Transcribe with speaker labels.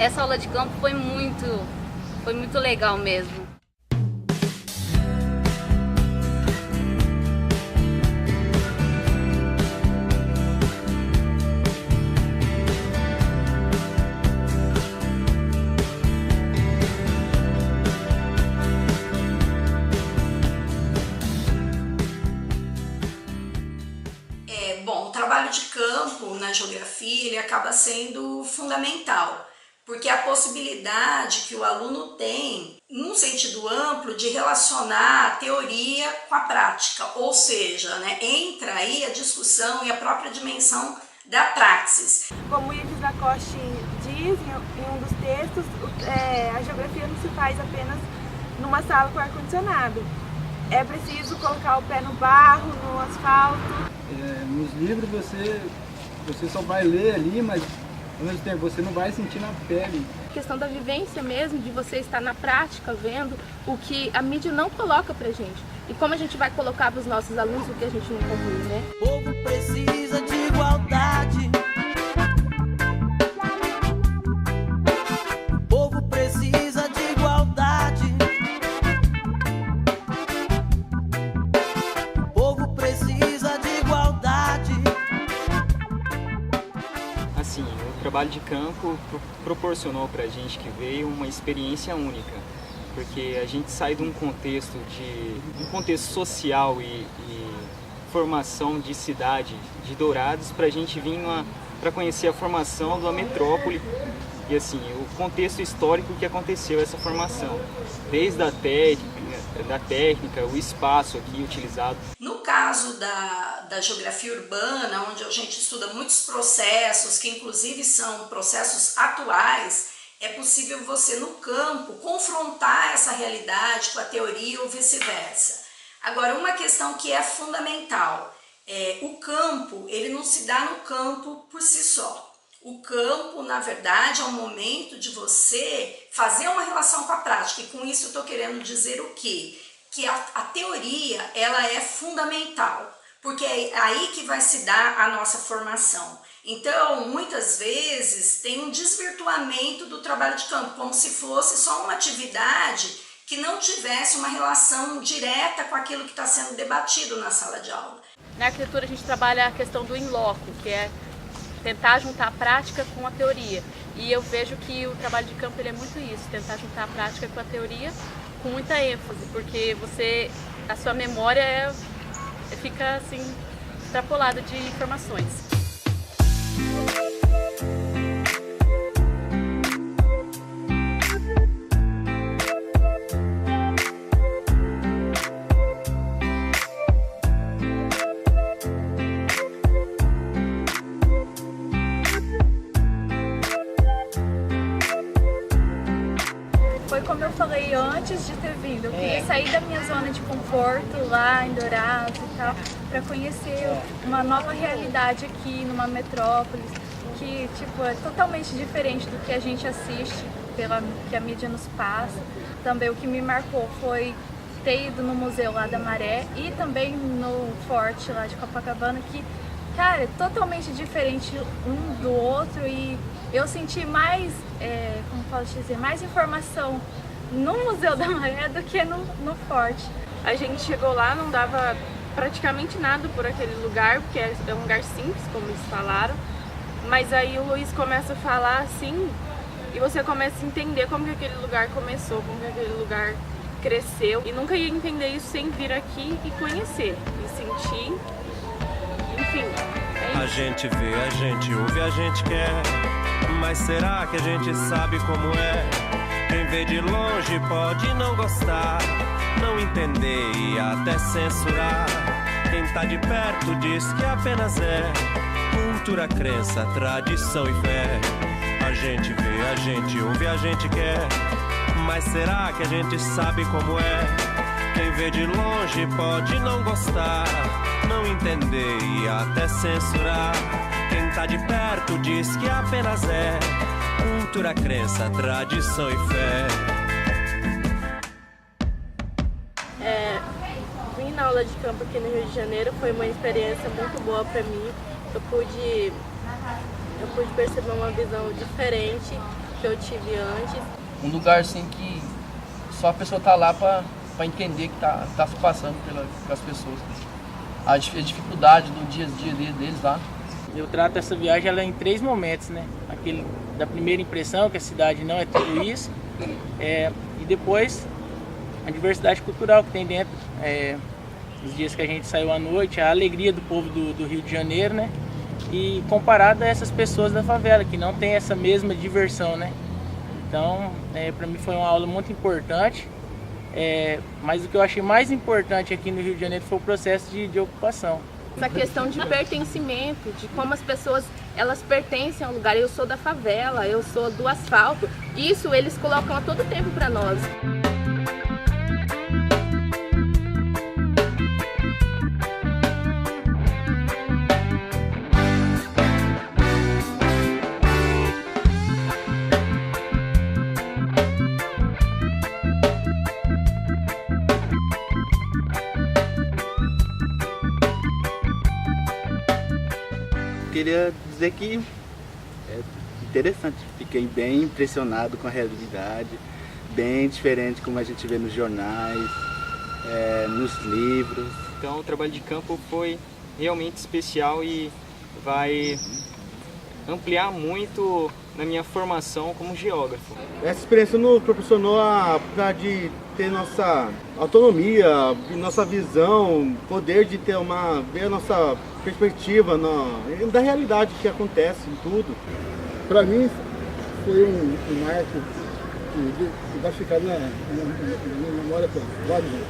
Speaker 1: essa aula de campo foi muito legal mesmo.
Speaker 2: Bom, o trabalho de campo na geografia ele acaba sendo fundamental, porque a possibilidade que o aluno tem, num sentido amplo, de relacionar a teoria com a prática, ou seja, né, entra aí a discussão e a própria dimensão da praxis.
Speaker 3: Como o Ives Lacoste diz em um dos textos, a geografia não se faz apenas numa sala com ar-condicionado. É preciso colocar o pé no barro, no asfalto.
Speaker 4: Nos livros você só vai ler ali, mas ao mesmo tempo você não vai sentir na pele.
Speaker 5: A questão da vivência mesmo, de você estar na prática vendo o que a mídia não coloca pra gente. E como a gente vai colocar para os nossos alunos o que a gente não conclui, né?
Speaker 6: O povo precisa de igualdade. O povo precisa de igualdade. O povo precisa de igualdade.
Speaker 7: Assim, o trabalho de campo proporcionou pra gente que veio uma experiência única, porque a gente sai de um contexto social e formação de cidade de Dourados para a gente vir para conhecer a formação da metrópole e assim o contexto histórico que aconteceu essa formação, desde a técnica, o espaço aqui utilizado.
Speaker 2: No caso da geografia urbana, onde a gente estuda muitos processos, que inclusive são processos atuais, é possível você no campo confrontar essa realidade com a teoria ou vice-versa. Agora, uma questão que é fundamental, o campo, ele não se dá no campo por si só. O campo, na verdade, é um momento de você fazer uma relação com a prática. E com isso eu estou querendo dizer o quê? Que a teoria, ela é fundamental, porque é aí que vai se dar a nossa formação. Então, muitas vezes, tem um desvirtuamento do trabalho de campo, como se fosse só uma atividade que não tivesse uma relação direta com aquilo que está sendo debatido na sala de aula.
Speaker 5: Na arquitetura a gente trabalha a questão do in loco, que é tentar juntar a prática com a teoria. E eu vejo que o trabalho de campo ele é muito isso, tentar juntar a prática com a teoria com muita ênfase, porque a sua memória fica assim, extrapolada de informações.
Speaker 3: Foi como eu falei antes de ter vindo, eu queria sair da minha zona de conforto lá em Dourados e tal, para conhecer uma nova realidade aqui numa metrópole, que tipo, é totalmente diferente do que a gente assiste, que a mídia nos passa. Também o que me marcou foi ter ido no museu lá da Maré e também no forte lá de Copacabana, que, cara, é totalmente diferente um do outro e eu senti mais, como posso dizer, mais informação no Museu da Maré do que no forte.
Speaker 5: A gente chegou lá, não dava praticamente nada por aquele lugar, porque é um lugar simples, como eles falaram. Mas aí o Luiz começa a falar assim, e você começa a entender como que aquele lugar começou, como que aquele lugar cresceu. E nunca ia entender isso sem vir aqui e conhecer, e sentir, enfim.
Speaker 6: A gente vê, a gente ouve, a gente quer. Mas será que a gente sabe como é? Quem vê de longe pode não gostar, não entender e até censurar. Quem tá de perto diz que apenas é cultura, crença, tradição e fé. A gente vê, a gente ouve, a gente quer. Mas será que a gente sabe como é? Quem vê de longe pode não gostar, não entender e até censurar. Quem tá de perto diz que apenas é cultura, crença, tradição e fé.
Speaker 5: Vim na aula de campo aqui no Rio de Janeiro, foi uma experiência muito boa para mim. Eu pude perceber uma visão diferente que eu tive antes.
Speaker 8: Um lugar assim que só a pessoa tá lá para entender que tá se passando pelas pessoas. A dificuldade do dia a dia deles lá.
Speaker 9: Eu trato essa viagem ela em 3 momentos, né? Aquele da primeira impressão, que a cidade não é tudo isso, e depois a diversidade cultural que tem dentro. Os dias que a gente saiu à noite, a alegria do povo do Rio de Janeiro, né? E comparado a essas pessoas da favela, que não tem essa mesma diversão, né? Então, para mim foi uma aula muito importante, mas o que eu achei mais importante aqui no Rio de Janeiro foi o processo de ocupação.
Speaker 5: Essa questão de pertencimento, de como as pessoas elas pertencem ao lugar. Eu sou da favela, eu sou do asfalto. Isso eles colocam a todo tempo para nós.
Speaker 10: Queria dizer que é interessante, fiquei bem impressionado com a realidade, bem diferente como a gente vê nos jornais, nos livros.
Speaker 7: Então o trabalho de campo foi realmente especial e vai ampliar muito na minha formação como geógrafo.
Speaker 11: Essa experiência nos proporcionou a oportunidade de ter nossa autonomia, nossa visão, poder de ter ver a nossa perspectiva da realidade que acontece em tudo.
Speaker 12: Para mim foi um marco que vai ficar na minha memória por vários anos.